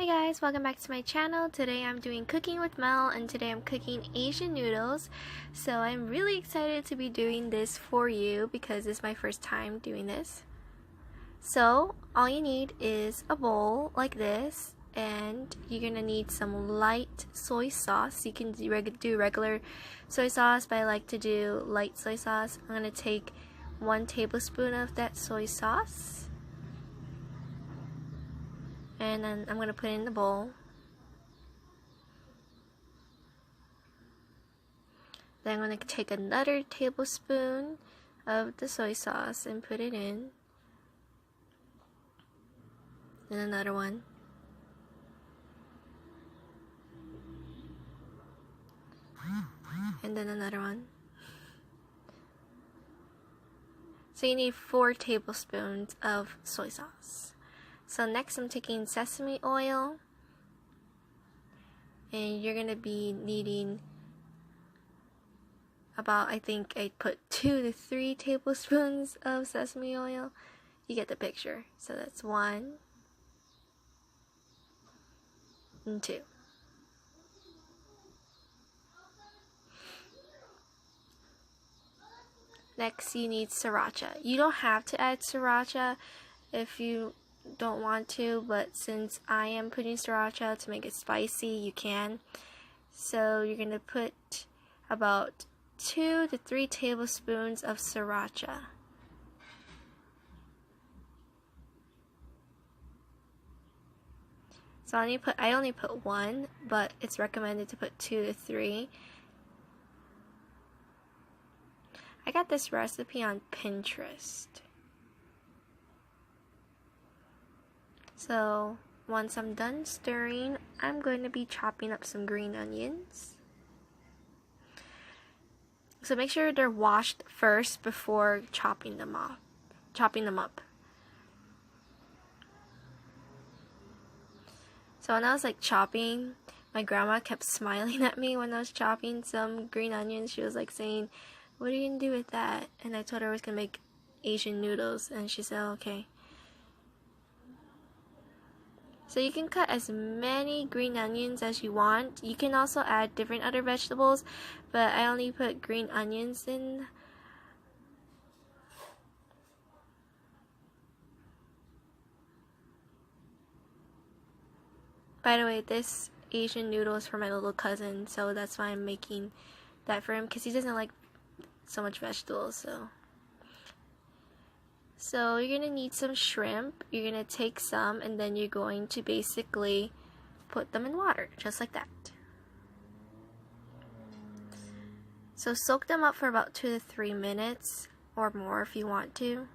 Hi guys, welcome back to my channel. Today I'm doing cooking with Mel and today I'm cooking Asian noodles. So I'm really excited to be doing this for you because it's my first time doing this. So all you need is a bowl like this and you're gonna need some light soy sauce. You can do regular soy sauce, but I like to do light soy sauce. I'm gonna take 1 tablespoon of that soy sauce. And then I'm going to put it in the bowl. Then I'm going to take another tablespoon of the soy sauce and put it in. And another one. And then another one. So you need 4 tablespoons of soy sauce. So next I'm taking sesame oil, and you're gonna be needing about, I think I put 2 to 3 tablespoons of sesame oil. You get the picture. So that's 1 and 2. Next you need sriracha. You don't have to add sriracha if you don't want to, but since I am putting sriracha to make it spicy, you can. So you're gonna put about 2 to 3 tablespoons of sriracha. So I only put 1, but it's recommended to put 2 to 3. I got this recipe on Pinterest. So once I'm done stirring, I'm going to be chopping up some green onions. So make sure they're washed first before chopping them up. So when I was chopping, my grandma kept smiling at me when I was chopping some green onions. She was saying, "What are you gonna do with that?" And I told her I was gonna make Asian noodles, and she said, "Okay." So you can cut as many green onions as you want. You can also add different other vegetables, but I only put green onions in. By the way, this Asian noodle is for my little cousin, so that's why I'm making that for him, because he doesn't like so much vegetables. So you're going to need some shrimp. You're going to take some and then you're going to basically put them in water, just like that. So soak them up for about 2 to 3 minutes or more if you want to.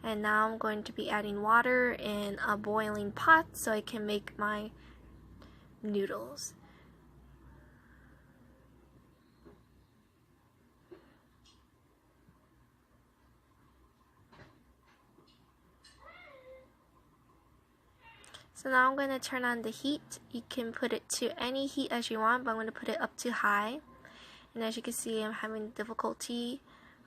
And now I'm going to be adding water in a boiling pot so I can make my noodles. So now I'm going to turn on the heat. You can put it to any heat as you want, but I'm going to put it up to high. And as you can see, I'm having difficulty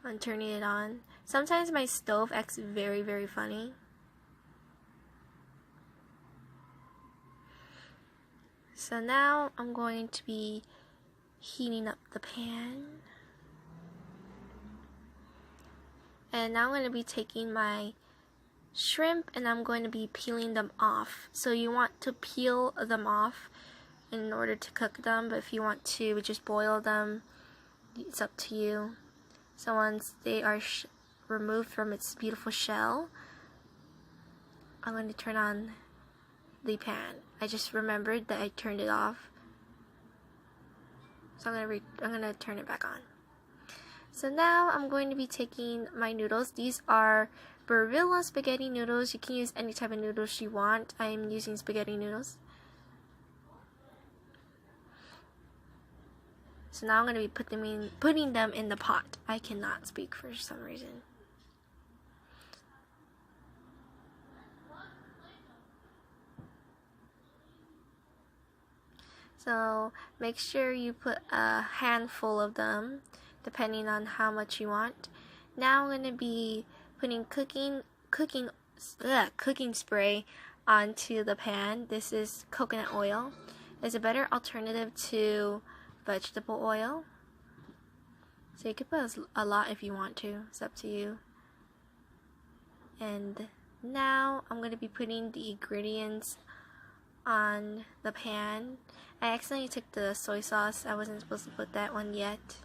on turning it on. Sometimes my stove acts very, very funny. So now I'm going to be heating up the pan. And now I'm going to be taking my shrimp and I'm going to be peeling them off. So you want to peel them off in order to cook them, but if you want to just boil them, it's up to you. So once they are removed from its beautiful shell, I'm going to turn on the pan. I just remembered that I turned it off, so I'm going to turn it back on. So now I'm going to be taking my noodles. These are Barilla spaghetti noodles. You can use any type of noodles you want. I'm using spaghetti noodles. So now I'm going to be putting them in the pot. I cannot speak for some reason. So make sure you put a handful of them, depending on how much you want. Now I'm going to be putting cooking spray onto the pan. This is coconut oil. It's a better alternative to vegetable oil. So you could put a lot if you want to. It's up to you. And now I'm going to be putting the ingredients on the pan. I accidentally took the soy sauce. I wasn't supposed to put that one yet.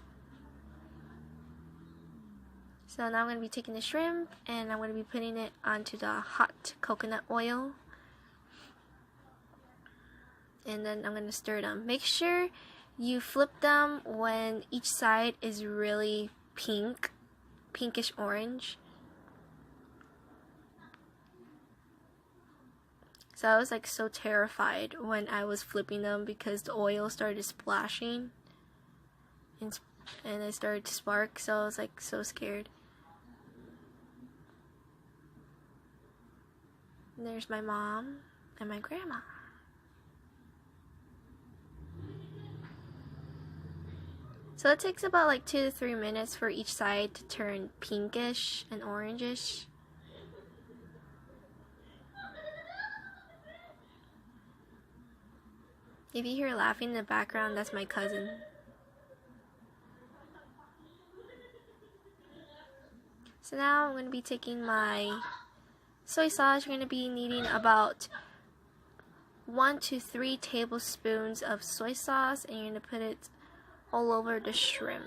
So now I'm going to be taking the shrimp and I'm going to be putting it onto the hot coconut oil. And then I'm going to stir them. Make sure you flip them when each side is really pink, pinkish orange. So I was like so terrified when I was flipping them because the oil started splashing and it started to spark, so I was like so scared. And there's my mom and my grandma. So it takes about like 2 to 3 minutes for each side to turn pinkish and orangish. If you hear laughing in the background, that's my cousin. So now I'm going to be taking my soy sauce. You're going to be needing about 1 to 3 tablespoons of soy sauce, and you're going to put it all over the shrimp.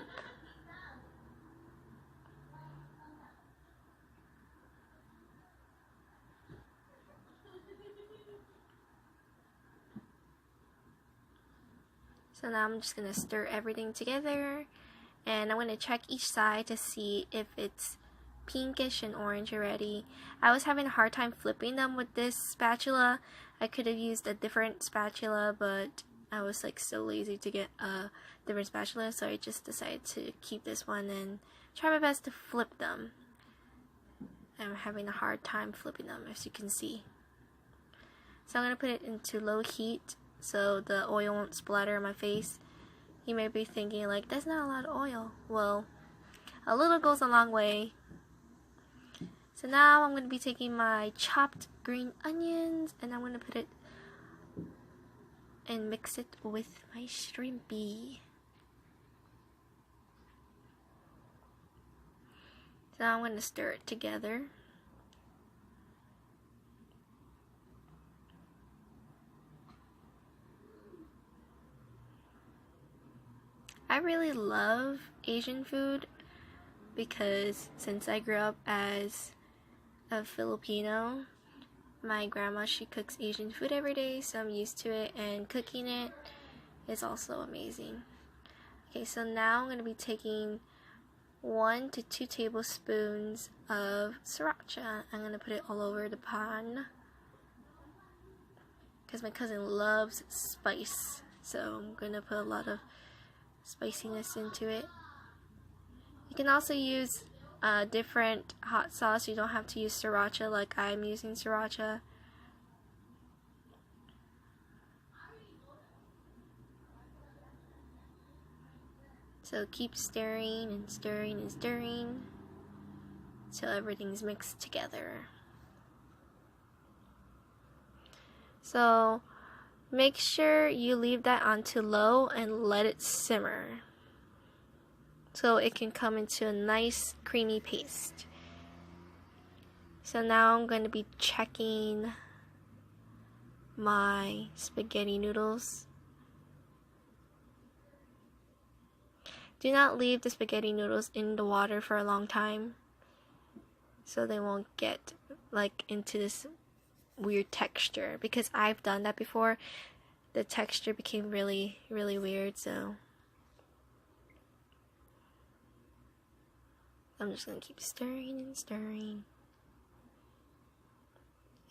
So now I'm just going to stir everything together, and I'm going to check each side to see if it's pinkish and orange already. I was having a hard time flipping them with this spatula. I could have used a different spatula, but I was like so lazy to get a different spatula, so I just decided to keep this one and try my best to flip them. I'm having a hard time flipping them, as you can see. So I'm going to put it into low heat so the oil won't splatter on my face. You may be thinking like, that's not a lot of oil. Well, a little goes a long way. So now I'm going to be taking my chopped green onions and I'm going to put it and mix it with my shrimpy. So now I'm going to stir it together. I really love Asian food because since I grew up as a Filipino, my grandma, she cooks Asian food every day, so I'm used to it, and cooking it is also amazing. Okay, so now I'm going to be taking 1 to 2 tablespoons of sriracha. I'm going to put it all over the pan because my cousin loves spice, so I'm going to put a lot of spiciness into it. You can also use a different hot sauce. You don't have to use sriracha like I'm using sriracha. So keep stirring and stirring and stirring until everything's mixed together. So make sure you leave that on to low and let it simmer so it can come into a nice creamy paste. So now I'm going to be checking my spaghetti noodles. Do not leave the spaghetti noodles in the water for a long time so they won't get like into this weird texture, because I've done that before. The texture became really weird, so I'm just gonna keep stirring and stirring.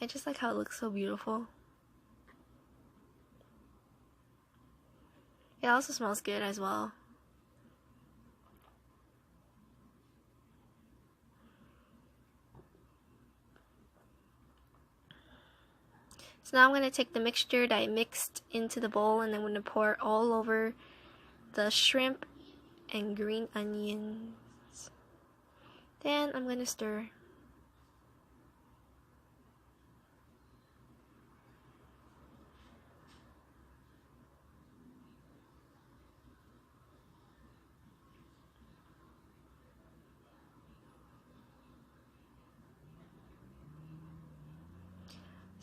I just like how it looks so beautiful. It also smells good as well. So now I'm going to take the mixture that I mixed into the bowl and I'm going to pour it all over the shrimp and green onions. Then I'm going to stir.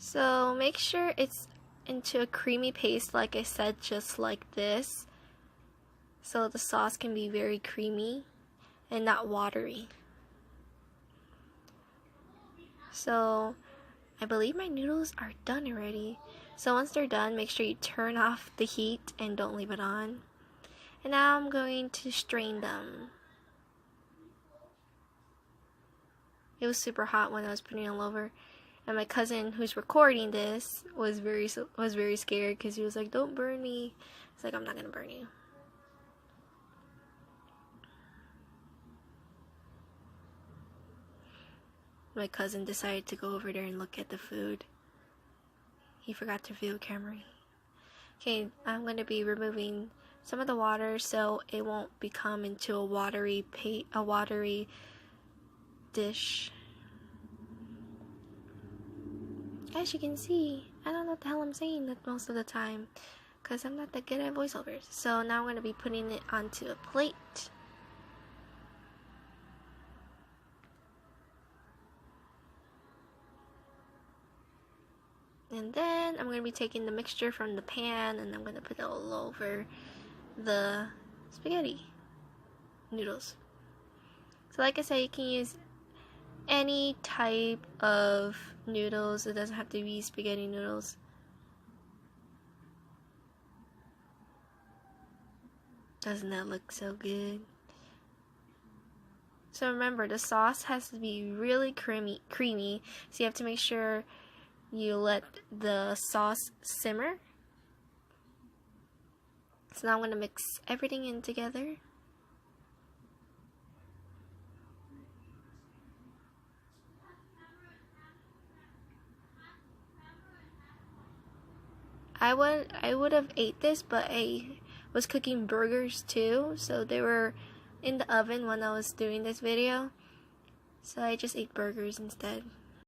So make sure it's into a creamy paste, like I said, just like this, so the sauce can be very creamy and not watery. So I believe my noodles are done already. So once they're done, make sure you turn off the heat and don't leave it on. And now I'm going to strain them. It was super hot when I was putting it all over. And my cousin, who's recording this, was very scared because he was like, "Don't burn me." It's like, "I'm not gonna burn you." My cousin decided to go over there and look at the food. He forgot to view camera. Okay, I'm gonna be removing some of the water so it won't become into a watery dish. As you can see, I don't know what the hell I'm saying that most of the time because I'm not that good at voiceovers. So now I'm going to be putting it onto a plate. And then I'm going to be taking the mixture from the pan and I'm going to put it all over the spaghetti noodles. So like I said, you can use any type of noodles. It doesn't have to be spaghetti noodles. Doesn't that look so good? So remember, the sauce has to be really creamy. So you have to make sure you let the sauce simmer. So now I'm going to mix everything in together. I would have ate this, but I was cooking burgers too, so they were in the oven when I was doing this video. So I just ate burgers instead.